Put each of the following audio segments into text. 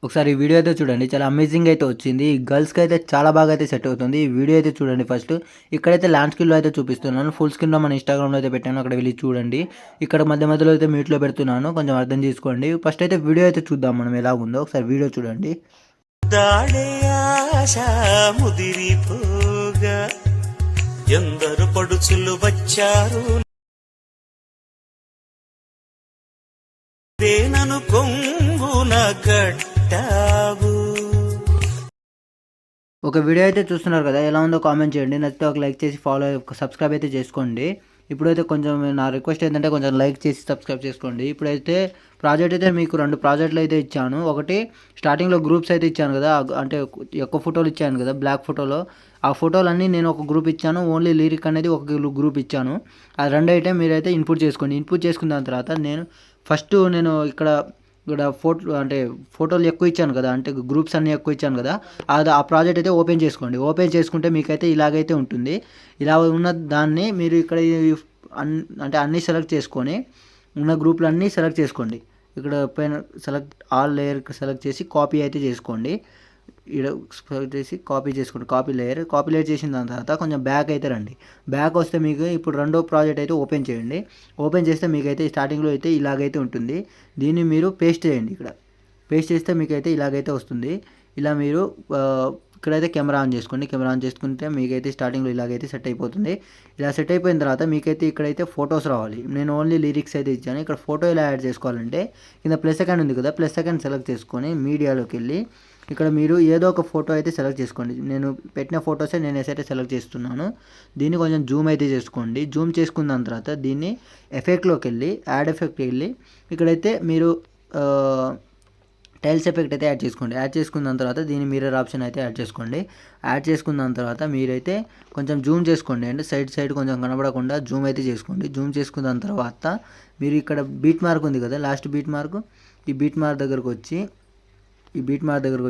ఒకసారి ఈ వీడియో అయితే చూడండి. చాలా అమేజింగ్ అయితే వచ్చింది. ఈ గర్ల్స్‌కి అయితే చాలా బాగా అయితే సెట్ అవుతుంది. ఈ వీడియో అయితే చూడండి ఫస్ట్. ఇక్కడైతే ల్యాండ్ స్క్రీన్‌లో అయితే చూపిస్తున్నాను. ఫుల్ స్క్రీన్‌లో మన ఇన్‌స్టాగ్రామ్‌లో అయితే పెట్టాను. అక్కడ వెళ్లి చూడండి. ఇక్కడ మధ్య మధ్యలో అయితే మ్యూట్‌లో పెడుతున్నాను. కొంచెం అర్థం చేసుకోండి. ఫస్ట్ అయితే వీడియో అయితే చూద్దాం మనం ఎలాగుందో. ఒకసారి వీడియో చూడండి. దాడే ఆశ ముదిరిపోగా ఎందరు పడుచులు వచ్చారు నన్ను కొంగున కట్టావు. ఒక వీడియో అయితే చూస్తున్నారు కదా, ఎలా ఉందో కామెంట్ చేయండి. నచ్చితే ఒక లైక్ చేసి సబ్స్క్రైబ్ అయితే చేసుకోండి. ఇప్పుడైతే కొంచెం నా రిక్వెస్ట్ ఏంటంటే కొంచెం లైక్ చేసి సబ్స్క్రైబ్ చేసుకోండి. ఇప్పుడైతే ప్రాజెక్ట్ అయితే మీకు 2 ప్రాజెక్టులు అయితే ఇచ్చాను. ఒకటి స్టార్టింగ్లో గ్రూప్స్ అయితే ఇచ్చాను కదా, అంటే ఎక్కువ ఫోటోలు ఇచ్చాను కదా బ్లాక్ ఫోటోలో. ఆ ఫోటోలన్నీ నేను ఒక గ్రూప్ ఇచ్చాను. ఓన్లీ లిరిక్ అనేది ఒక గ్రూప్ ఇచ్చాను. ఆ 2 అయితే మీరైతే ఇన్పుట్ చేసుకోండి. ఇన్పుట్ చేసుకున్న దాని తర్వాత నేను ఇక్కడ అంటే ఫోటోలు ఎక్కువ ఇచ్చాను కదా, అంటే గ్రూప్స్ అన్నీ ఎక్కువ ఇచ్చాను కదా, అది ఆ ప్రాజెక్ట్ అయితే ఓపెన్ చేసుకోండి. ఓపెన్ చేసుకుంటే మీకైతే ఇలాగైతే ఉంటుంది. ఇలా ఉన్న దాన్ని మీరు ఇక్కడ అంటే అన్నీ సెలెక్ట్ చేసుకొని ఉన్న గ్రూపులు అన్నీ సెలెక్ట్ చేసుకోండి. ఇక్కడ పైన ఆల్ లేయర్ సెలెక్ట్ చేసి కాపీ అయితే చేసుకోండి. ఇక్కడ సెలెక్ట్ చేసి కాపీ చేసుకోండి. కాపీ లేయర్ చేసిన దాని తర్వాత కొంచెం బ్యాక్ అయితే రండి. బ్యాక్ వస్తే మీకు ఇప్పుడు రెండో ప్రాజెక్ట్ అయితే ఓపెన్ చేయండి. ఓపెన్ చేస్తే మీకైతే స్టార్టింగ్లో అయితే ఇలాగైతే ఉంటుంది. దీన్ని మీరు పేస్ట్ చేయండి. ఇక్కడ పేస్ట్ చేస్తే మీకైతే ఇలాగైతే వస్తుంది. ఇలా మీరు ఇక్కడైతే కెమెరా ఆన్ చేసుకోండి. కెమెరా ఆన్ చేసుకుంటే మీకైతే స్టార్టింగ్లో ఇలాగైతే సెట్ అయిపోతుంది. ఇలా సెట్ అయిపోయిన తర్వాత మీకైతే ఇక్కడైతే ఫొటోస్ రావాలి. నేను ఓన్లీ లిరిక్స్ అయితే ఇచ్చాను. ఇక్కడ ఫోటో ఎలా యాడ్ చేసుకోవాలంటే కింద ప్లస్ సెకండ్ ఉంది కదా, ప్లస్ సెకండ్ సెలెక్ట్ చేసుకొని మీడియాలోకి వెళ్ళి ఇక్కడ మీరు ఏదో ఒక ఫోటో అయితే సెలెక్ట్ చేసుకోండి. నేను పెట్టిన ఫొటోసే నేను అయితే సెలెక్ట్ చేస్తున్నాను. దీన్ని కొంచెం జూమ్ అయితే చేసుకోండి. జూమ్ చేసుకున్న తర్వాత దీన్ని ఎఫెక్ట్లోకి వెళ్ళి యాడ్ ఎఫెక్ట్కి వెళ్ళి ఇక్కడైతే మీరు టైల్స్ ఎఫెక్ట్ అయితే యాడ్ చేసుకోండి. యాడ్ చేసుకున్న తర్వాత దీని మిర్రర్ ఆప్షన్ అయితే యాడ్ చేసుకోండి. యాడ్ చేసుకున్న తర్వాత మీరైతే కొంచెం జూమ్ చేసుకోండి. అంటే సైడ్ కొంచెం కనబడకుండా జూమ్ అయితే చేసుకోండి. జూమ్ చేసుకున్న తర్వాత మీరు ఇక్కడ బీట్ మార్క్ ఉంది కదా, లాస్ట్ బీట్ మార్క్, ఈ బీట్ మార్క్ దగ్గరకు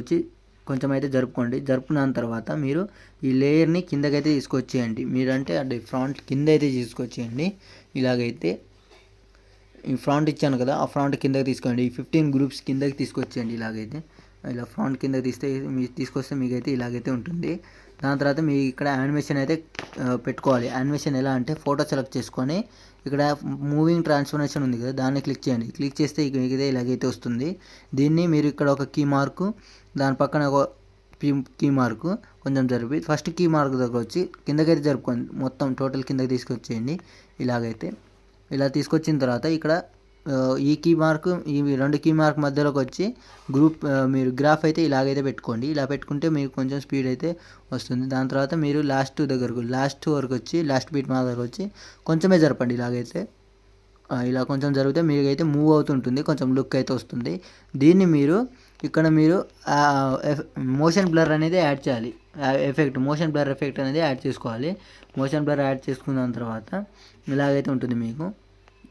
వచ్చి కొంచెం అయితే జరుపుకోండి. జరుపుకున్న తర్వాత మీరు ఈ లేయర్ని కిందకైతే తీసుకొచ్చేయండి. మీరంటే అంటే ఫ్రంట్ కింద అయితే తీసుకొచ్చేయండి. ఇలాగైతే ఈ ఫ్రంట్ ఇచ్చాను కదా, ఆ ఫ్రంట్ కిందకి తీసుకోండి. ఈ 15 గ్రూప్స్ కిందకి తీసుకొచ్చేయండి. ఇలాగైతే ఇలా ఫ్రంట్ కిందకి తీసుకొస్తే మీకైతే ఇలాగైతే ఉంటుంది. దాని తర్వాత మీ ఇక్కడ యానిమేషన్ అయితే పెట్టుకోవాలి. యానిమేషన్ ఎలా అంటే ఫోటో సెలెక్ట్ చేసుకొని ఇక్కడ మూవింగ్ ట్రాన్స్ఫర్మేషన్ ఉంది కదా, దాన్ని క్లిక్ చేయండి. క్లిక్ చేస్తే మీకైతే ఇలాగైతే వస్తుంది. దీన్ని మీరు ఇక్కడ ఒక కీ మార్కు, దాని పక్కన ఒక కీ మార్కు కొంచెం జరిపి ఫస్ట్ కీ మార్క్ దగ్గర వచ్చి కిందకైతే జరుపుకోండి. మొత్తం టోటల్ కిందకి తీసుకొచ్చేయండి. ఇలాగైతే ఇలా తీసుకొచ్చిన తర్వాత ఇక్కడ ఈ కీ మార్క్ ఈ 2 కీ మార్క్ మధ్యలోకి వచ్చి మీరు గ్రాఫ్ అయితే ఇలాగైతే పెట్టుకోండి. ఇలా పెట్టుకుంటే మీకు కొంచెం స్పీడ్ అయితే వస్తుంది. దాని తర్వాత మీరు లాస్ట్ వరకు వచ్చి లాస్ట్ బీట్ మార్క్ దగ్గరకు వచ్చి కొంచెమే జరపండి. ఇలాగైతే ఇలా కొంచెం జరిగితే మీకైతే మూవ్ అవుతుంటుంది, కొంచెం లుక్ అయితే వస్తుంది. దీన్ని మీరు ఇక్కడ మోషన్ బ్లర్ అనేది యాడ్ చేయాలి. మోషన్ బ్లర్ ఎఫెక్ట్ అనేది యాడ్ చేసుకోవాలి. మోషన్ బ్లర్ యాడ్ చేసుకున్న తర్వాత ఇలాగైతే ఉంటుంది. మీకు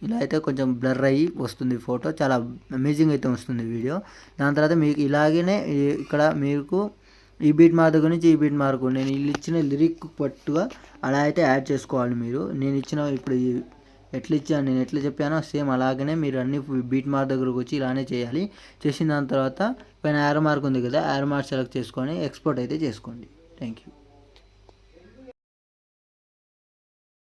ఇలా అయితే కొంచెం బ్లర్ అయ్యి వస్తుంది ఫోటో. చాలా అమేజింగ్ అయితే వస్తుంది వీడియో. దాని తర్వాత మీకు ఇలాగనే ఇక్కడ మీకు ఈ బీట్ మార్క్ దగ్గర నుంచి ఈ బీట్ మార్క్ నేను ఇచ్చిన లిరిక్ పట్టుగా అలా అయితే యాడ్ చేసుకోవాలి. మీరు నేను ఎట్లా చెప్పానో సేమ్ అలాగనే మీరు అన్ని బీట్ మార్క్ దగ్గరకు వచ్చి ఇలానే చేయాలి. చేసిన దాని తర్వాత పైన యారో మార్క్ ఉంది కదా, యారో మార్క్ సెలెక్ట్ చేసుకొని ఎక్స్పోర్ట్ అయితే చేసుకోండి. Thank you.